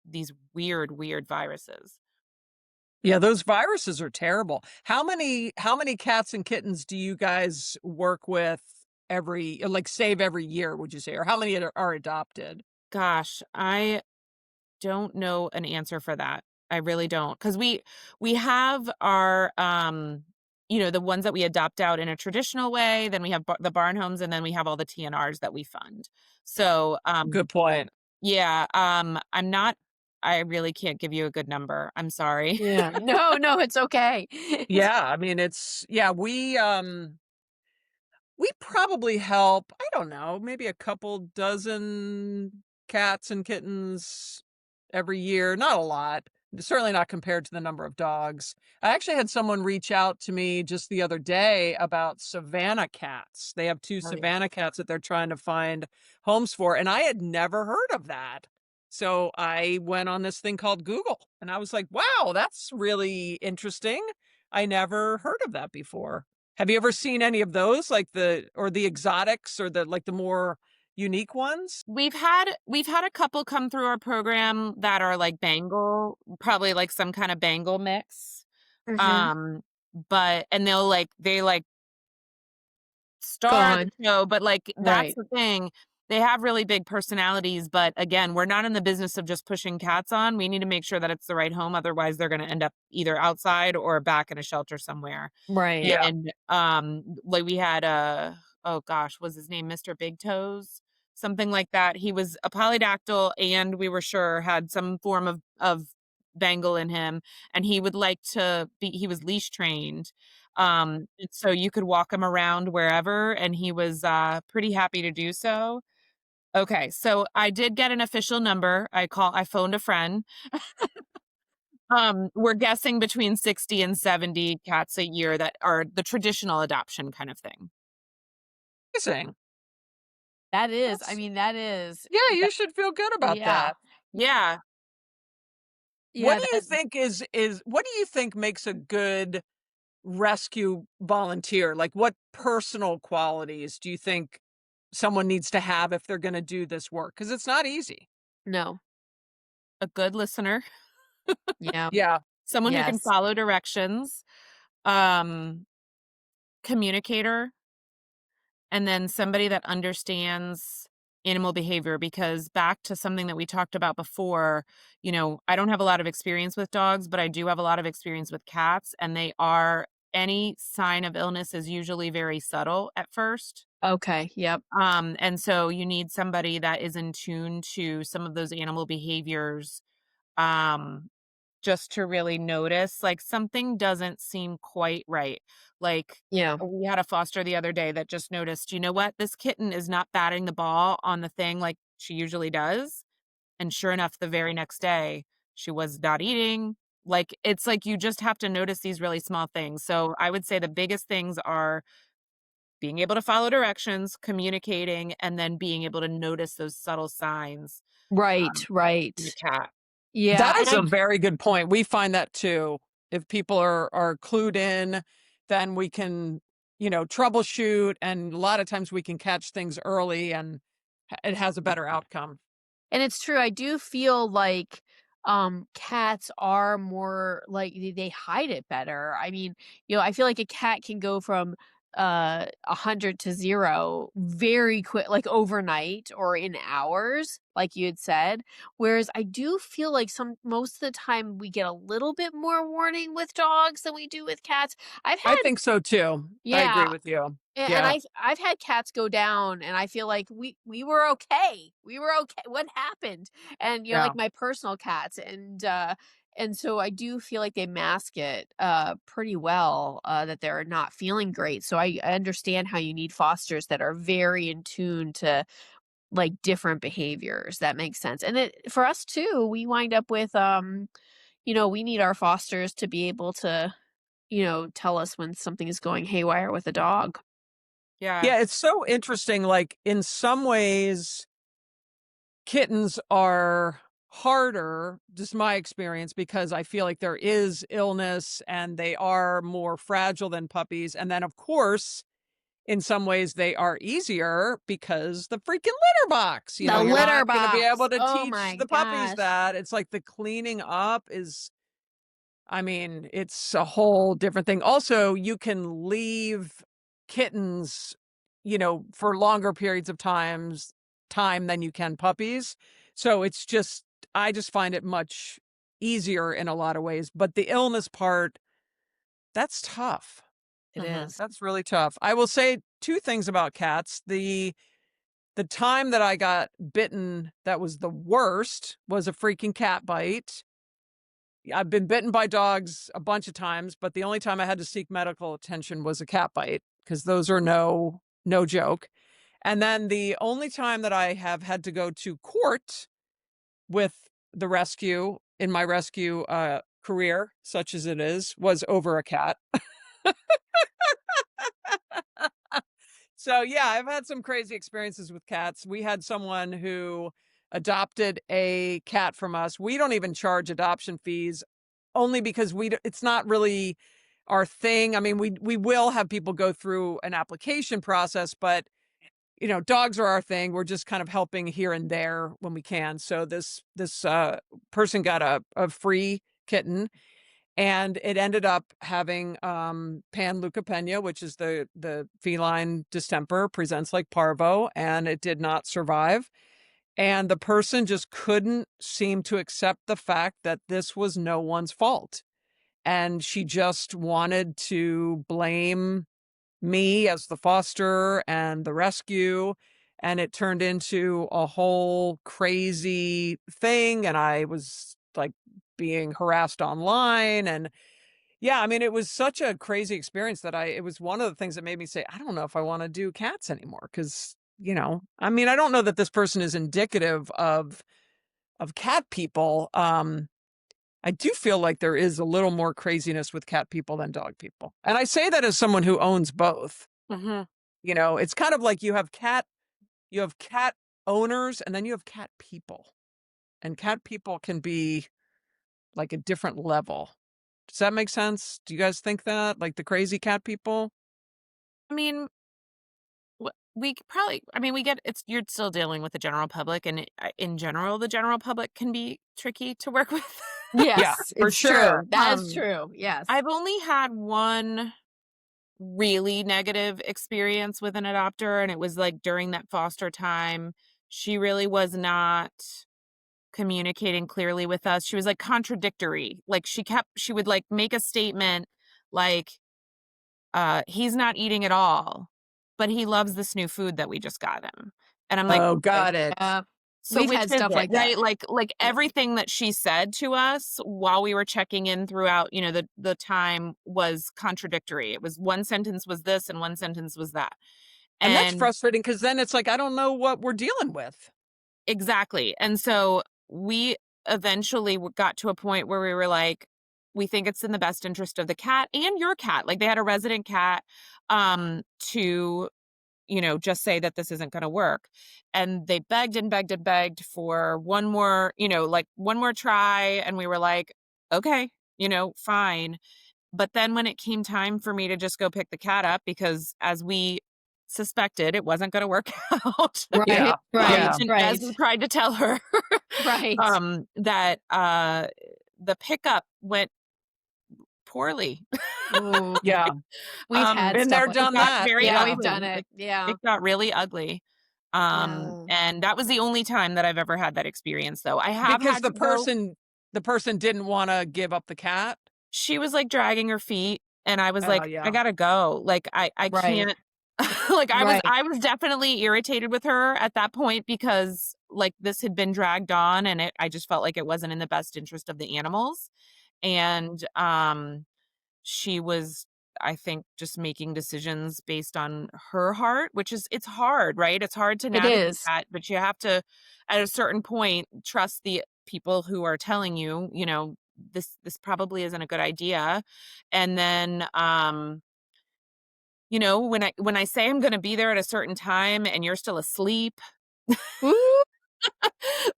These weird, weird viruses. Yeah, those viruses are terrible. How many cats and kittens do you guys work with save every year, would you say? Or how many are adopted? Gosh, I don't know an answer for that. I really don't, because we have our, the ones that we adopt out in a traditional way, then we have the barn homes, and then we have all the TNRs that we fund. So, Good point. yeah, I really can't give you a good number. I'm sorry. Yeah. No, no, it's okay. Yeah, I mean, we probably help, I don't know, maybe a couple dozen cats and kittens every year. Not a lot. Certainly not compared to the number of dogs. I actually had someone reach out to me just the other day about Savannah cats. They have two Oh, yeah. Savannah cats that they're trying to find homes for, and I had never heard of that. So I went on this thing called Google, and I was like, wow, that's really interesting. I never heard of that before. Have you ever seen any of those, like the exotics or the more unique ones? We've had a couple come through our program that are like Bengal, probably like some kind of Bengal mix. Mhm. Um, but and they star of the Gone. show, but, like, that's Right. the thing. They have really big personalities, but again, we're not in the business of just pushing cats on. We need to make sure that it's the right home, otherwise they're gonna end up either outside or back in a shelter somewhere. Right. Yeah. And, like, we had, oh gosh, was his name Mr. Big Toes? Something like that. He was a polydactyl and we were sure had some form of Bengal in him, and he was leash trained. And so you could walk him around wherever, and he was, pretty happy to do so. Okay, so I did get an official number. I phoned a friend. We're guessing between 60 and 70 cats a year that are the traditional adoption kind of thing. Amazing. That is. I That's mean, that is. Yeah, That, you should feel good about yeah. that. Yeah. What Yeah. do you think is what do you think makes a good rescue volunteer? Like, what personal qualities do you think someone needs to have if they're gonna do this work? Because it's not easy. No. A good listener, Yeah. Yeah. someone who can Yes. follow directions, um, communicator, and then somebody that understands animal behavior, because back to something that we talked about before, I don't have a lot of experience with dogs, but I do have a lot of experience with cats, and any sign of illness is usually very subtle at first. Okay. Yep. And so you need somebody that is in tune to some of those animal behaviors, um, just to really notice, like, something doesn't seem quite right. Like, Yeah. we had a foster the other day that just noticed, "You know what? This kitten is not batting the ball on the thing like she usually does." And sure enough, the very next day, she was not eating. Like, it's like you just have to notice these really small things. So, I would say the biggest things are being able to follow directions, communicating, and then being able to notice those subtle signs, Right. in the Right. cat. Yeah. That And is I a very good point. We find that too. If people are clued in, then we can, troubleshoot, and a lot of times we can catch things early, and it has a better outcome. And it's true, I do feel like, cats are more like they hide it better. I mean, I feel like a cat can go from 100 to 0 very quick, like overnight or in hours, like you had said. Whereas I do feel like most of the time we get a little bit more warning with dogs than we do with cats. I've I had think so too. I agree yeah, with you. and Yeah. I've had cats go down, and I feel like we were okay. We were okay. What happened? And, Yeah. like my personal cats, and so I do feel like they mask it pretty well, that they're not feeling great. So I understand how you need fosters that are very in tune to like different behaviors. That makes sense. And for us too, we wind up with we need our fosters to be able to, tell us when something is going haywire with a dog. Yeah. Yeah, it's so interesting. Like in some ways, kittens are harder, just my experience, because I feel like there is illness and they are more fragile than puppies. And then, of course, in some ways they are easier because the freaking litter box, The you're litter not going to be box. able to Oh teach my the puppies gosh. that. It's like the cleaning up is, I mean, it's a whole different thing. Also, you can leave kittens, for longer periods of time than you can puppies. So it's just, I just find it much easier in a lot of ways. But the illness part, that's tough. It is. That's really tough. I will say two things about cats. The time that I got bitten that was the worst was a freaking cat bite. I've been bitten by dogs a bunch of times, but the only time I had to seek medical attention was a cat bite because those are no joke. And then the only time that I have had to go to court with the rescue in my rescue career, such as it is, was over a cat. So yeah, I've had some crazy experiences with cats. We had someone who adopted a cat from us. We don't even charge adoption fees only because it's not really our thing. I mean, we will have people go through an application process, but dogs are our thing. We're just kind of helping here and there when we can. So this person got a free kitten, and it ended up having panleukopenia, which is the feline distemper, presents like parvo, and it did not survive. And the person just couldn't seem to accept the fact that this was no one's fault. And she just wanted to blame me as the foster and the rescue. And it turned into a whole crazy thing. And I was like being harassed online. And yeah, I mean, it was such a crazy experience that it was one of the things that made me say, I don't know if I want to do cats anymore. Cause, I mean, I don't know that this person is indicative of cat people. I do feel like there is a little more craziness with cat people than dog people. And I say that as someone who owns both. Mm-hmm. It's kind of like you have cat owners and then you have cat people. And cat people can be like a different level. Does that make sense? Do you guys think that? Like the crazy cat people? I mean, probably, I mean, we get it's, you're still dealing with the general public, and in general, the general public can be tricky to work with. Yeah, Yes, for it's true. sure. That is true. Yes. I've only had one really negative experience with an adopter, and it was like during that foster time. She really was not communicating clearly with us. She was like contradictory. Like she would like make a statement like, he's not eating at all, but he loves this new food that we just got him. And I'm like, Oh, okay, got it. so We've which had is stuff it, like that. right? Like Yeah. everything that she said to us while we were checking in throughout, the time was contradictory. It was one sentence was this and one sentence was that. And that's And frustrating because then it's like, I don't know what we're dealing with. exactly. And so we eventually got to a point where we were like, we think it's in the best interest of the cat and your cat. Like they had a resident cat to just say that this isn't going to work. And they begged and begged and begged for one more, like one more try. And we were like, okay, fine. But then when it came time for me to just go pick the cat up, because as we suspected, it wasn't going to work out. Right. Yeah. Right. Yeah. And as Right. we tried to tell her, Right. that the pickup went poorly. Ooh, Yeah. we've had Been stuff there, like It done got that. very yeah, Yeah. we've done ugly. it. Yeah. It got really ugly. Yeah. And that was the only time that I've ever had that experience, though. I have Because had to go. the person didn't wanna give up the cat? She was, like, dragging her feet, and I was Oh, like, "I yeah. gotta go." Like, I Right. can't like, Right. I was definitely irritated with her at that point because, like, this had been dragged on, and I just felt like it wasn't in the best interest of the animals, and, she was, I think, just making decisions based on her heart, which is it's hard, right? It's hard to It navigate is. that, but you have to, at a certain point, trust the people who are telling you, this probably isn't a good idea. And then, when I say I'm gonna be there at a certain time and you're still asleep, Ooh,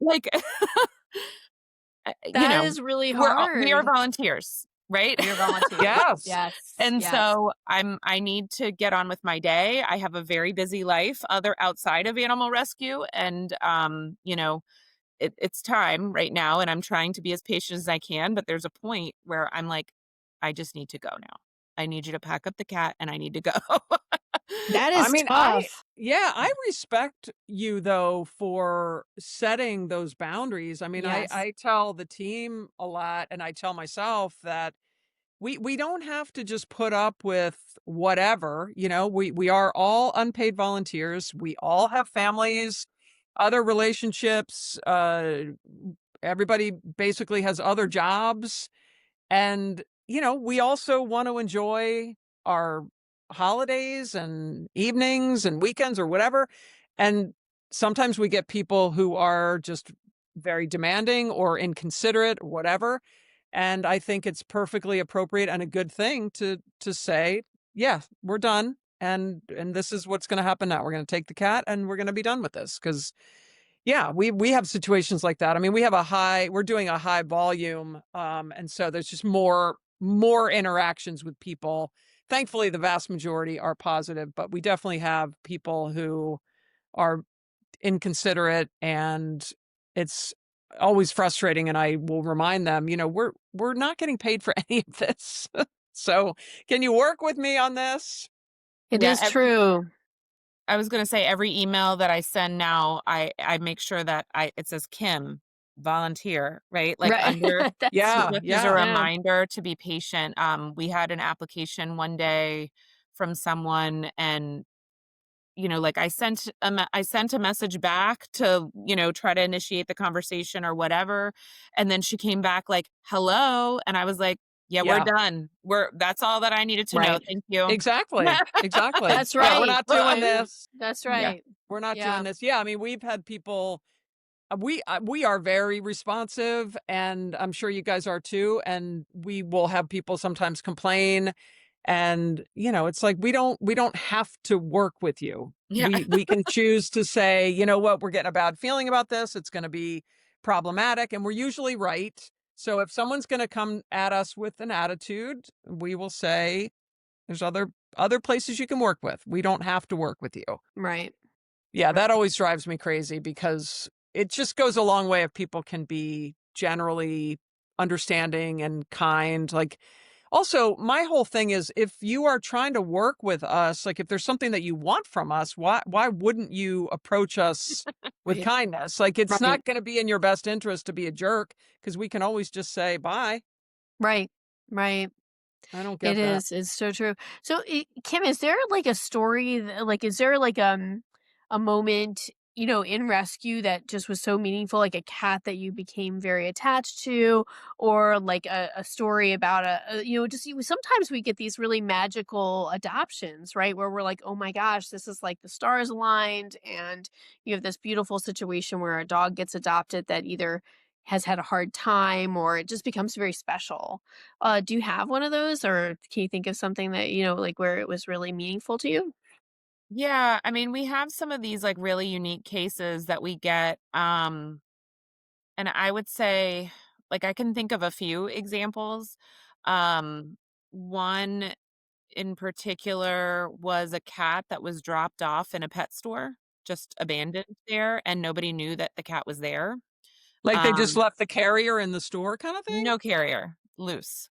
like, that is really we are hard. volunteers, right? We are volunteers. Yes. Yes. And Yes. so I need to get on with my day. I have a very busy life other outside of animal rescue, and it's time right now, and I'm trying to be as patient as I can, but there's a point where I'm like, I just need to go now. I need you to pack up the cat and I need to go. That I is mean, tough. I respect you though for setting those boundaries. I mean, Yes. I tell the team a lot and I tell myself that we don't have to just put up with whatever, we are all unpaid volunteers. We all have families, other relationships, everybody basically has other jobs. And, we also want to enjoy our holidays and evenings and weekends or whatever. And sometimes we get people who are just very demanding or inconsiderate or whatever. And I think it's perfectly appropriate and a good thing to say, yeah, we're done. And this is what's going to happen now. We're going to take the cat and we're going to be done with this because yeah, we have situations like that. I mean, we're doing a high volume, and so there's just more interactions with people. Thankfully, the vast majority are positive, but we definitely have people who are inconsiderate, and it's always frustrating. And I will remind them, we're not getting paid for any of this. So, can you work with me on this? It Yeah, is true. I was gonna say every email that I send now, I make sure that I it says Kim, volunteer, right? Like Right. under That's Yeah, just as a yeah, yeah. reminder to be patient. We had an application one day from someone and like I sent a message back to, try to initiate the conversation or whatever. And then she came back like, hello. And I was like, yeah, we're yeah. done. That's all that I needed to know. Right. Thank you. Exactly, exactly. That's Yeah, we're right. not doing this. That's Yeah. right. We're not doing Yeah. this. Yeah, I mean, we've had people we are very responsive, and I'm sure you guys are too, and we will have people sometimes complain, and, it's like we don't have to work with you. Yeah. We can choose to say, "You know what? We're getting a bad feeling about this. It's gonna be problematic," and we're usually right. So if someone's gonna come at us with an attitude, we will say, "There's other places you can work with. We don't have to work with you." Right. Yeah, that Right. always drives me crazy because it just goes a long way if people can be generally understanding and kind. Like, also, my whole thing is if you are trying to work with us, like if there's something that you want from us, why wouldn't you approach us with Right. kindness? Like it's Right. not going to be in your best interest to be a jerk because we can always just say bye. Right. Right. I don't It get that. is. It's so true. So, Kim, is there like a story, like, is there like a moment, in rescue that just was so meaningful, like a cat that you became very attached to, or like a story about just sometimes we get these really magical adoptions, right? Where we're like, oh my gosh, this is like the stars aligned, and you have this beautiful situation where a dog gets adopted that either has had a hard time or it just becomes very special. Do you have one of those, or can you think of something that, like where it was really meaningful to you? Yeah, I mean, we have some of these, like, really unique cases that we get, and I would say, like, I can think of a few examples. One in particular was a cat that was dropped off in a pet store, just abandoned there, and nobody knew that the cat was there. Like they just Um, left the carrier in the store kind of thing? no carrier, loose.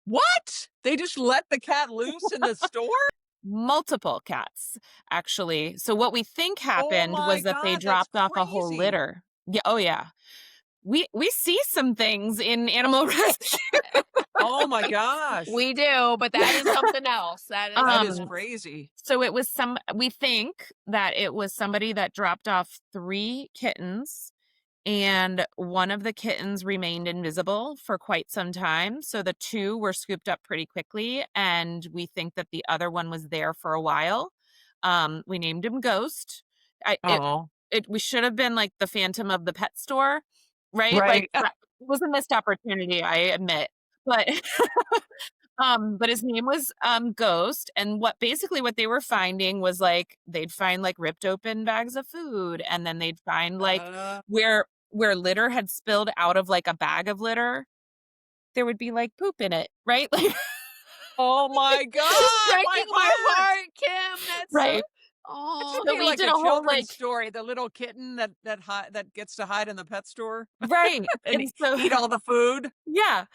What? They just let the cat loose in the store? Multiple cats, actually. So what we think Oh happened my was that they God, that's dropped off a whole crazy. litter. Yeah, oh yeah. We see some things in animal rescue. Oh my gosh. We do, but that is something else. That is That something is Um, else. crazy. so it was we think that it was somebody that dropped off 3 kittens, and one of the kittens remained invisible for quite some time. So the 2 were scooped up pretty quickly, and we think that the other one was there for a while. We named him Ghost. I Oh, it we should have been like the Phantom of the Pet store, right? Like, right. that was a missed opportunity, I admit. But but his name was, Ghost, and what they were finding was, like, they'd find, like, ripped open bags of food, and then they'd find, like, Uh, where litter had spilled out of, like, a bag of litter, there would be, like, poop in it, right? Like, oh my God, my Breaking my heart. heart, Kim. That's so. right? That Oh, should So be we like did a a whole, children's like, story, the little kitten that gets to hide in the pet store right, and and so eat all the food. yeah.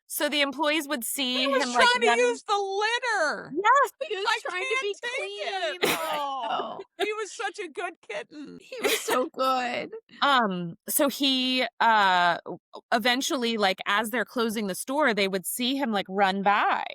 So the employees would He see was him, like, trying to running. use the litter. Yes. he was I trying to can't be take clean. it. I Oh, know. he was such a good kitten. He was so good. So he eventually, like, as they're closing the store, they would see him like run by,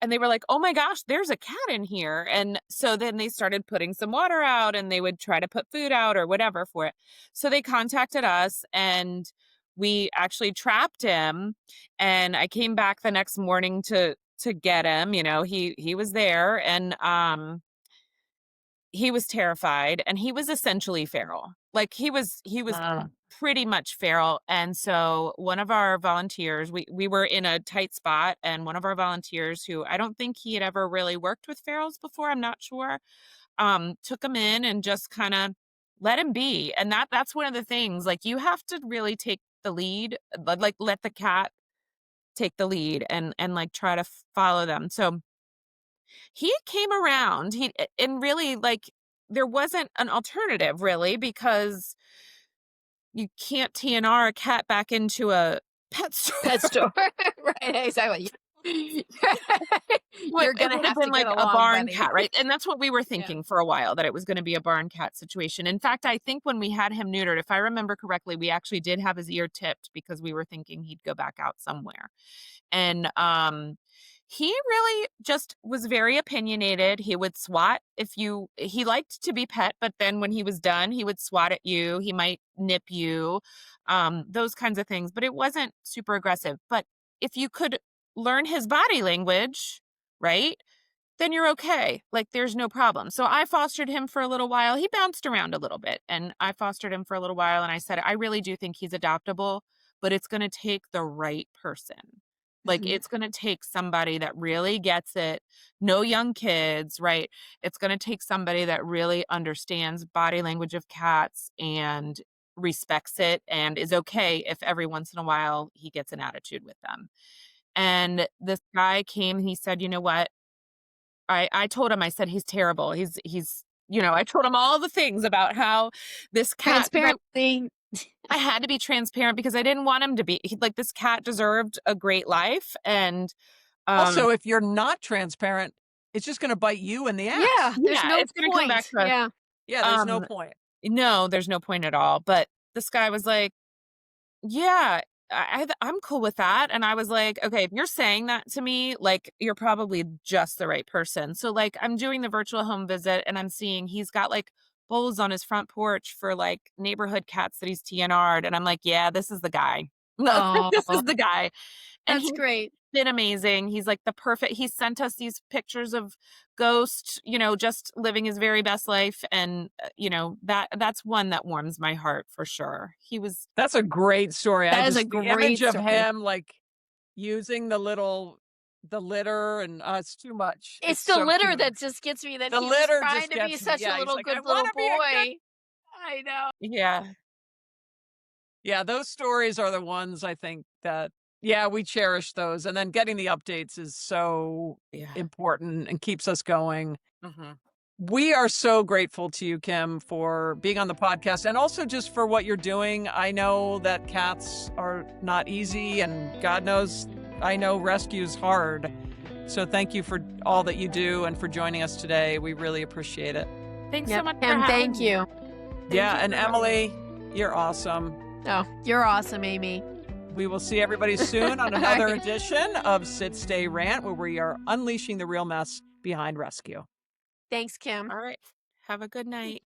and they were like, "Oh my gosh, there's a cat in here." And so then they started putting some water out, and they would try to put food out or whatever for it. So they contacted us, and we actually trapped him, and I came back the next morning to get him. He was there, and he was terrified, and he was essentially feral. Like, he was Uh, pretty much feral. And so one of our volunteers, we were in a tight spot, and one of our volunteers, who I don't think he had ever really worked with ferals before, I'm not sure, took him in and just kinda let him be. And that's one of the things, like, you have to really take the lead, like, let the cat take the lead and, like, try to follow them. So he came around. And really, like, there wasn't an alternative really, because you can't TNR a cat back into a pet store. Pet store. Right, exactly. You're It gonna would have have to been get like a along, barn buddy. cat, right? And that's what we were Yeah. thinking for a while, that it was gonna be a barn cat situation. In fact, I think when we had him neutered, if I remember correctly, we actually did have his ear tipped because we were thinking he'd go back out somewhere. And he really just was very opinionated. He would swat he liked to be pet, but then when he was done, he would swat at you. He might nip you, those kinds of things, but it wasn't super aggressive. But if you could learn his body language, right? Then you're okay. Like, there's no problem. So I fostered him for a little while. He bounced around a little bit, and I fostered him for a little while. And I said, I really do think he's adoptable, but it's going to take the right person. Like, Mhm. it's going to take somebody that really gets it. No young kids, right? It's going to take somebody that really understands body language of cats and respects it, and is okay if every once in a while he gets an attitude with them. And this guy came, he said, "You know what? I told him," I said, "He's terrible. I told him all the things about how this cat, 'cause Transparency. I had to be transparent because I didn't want him to be like, this cat deserved a great life. And Also, if you're not transparent, it's just gonna bite you in the Yeah, ass. there's yeah, no it's gonna come back point. to us. Yeah. Yeah, there's no Um, point. no, there's no point at all. But this guy was like, "Yeah, I'm cool with that." And I was like, "Okay, if you're saying that to me, like, you're probably just the right person." So, like, I'm doing the virtual home visit, and I'm seeing he's got, like, bowls on his front porch for, like, neighborhood cats that he's TNR'd, and I'm like, "Yeah, this is the guy. This Oh, is the guy." And that's he's great. been amazing. He's like he sent us these pictures of Ghost, just living his very best life. And that's one that warms my heart for sure. He was. That's a great story. That is a The image great of story. him, like, using the litter and, it's too much. It's It's the so litter cute. that just gets me, that The he was litter trying just to be gets me. such a Yeah, he's little like, "I good little wanna be a good." boy. I know. Yeah. Yeah, those stories are the ones I think that, yeah, we cherish those, and then getting the updates is so Yeah. important and keeps us going. Mhm. We are so grateful to you, Kim, for being on the podcast and also just for what you're doing. I know that cats are not easy, and God knows I know rescue's hard. So thank you for all that you do and for joining us today. We really appreciate it. Thanks so Yep. much for Kim, having thank me. you. Yeah, you and for having Emily, you're awesome. Oh, you're awesome, Amy. We will see everybody soon on another edition of Sit Stay Rant, where we are unleashing the real mess behind rescue. Thanks, Kim. All right. Have a good night.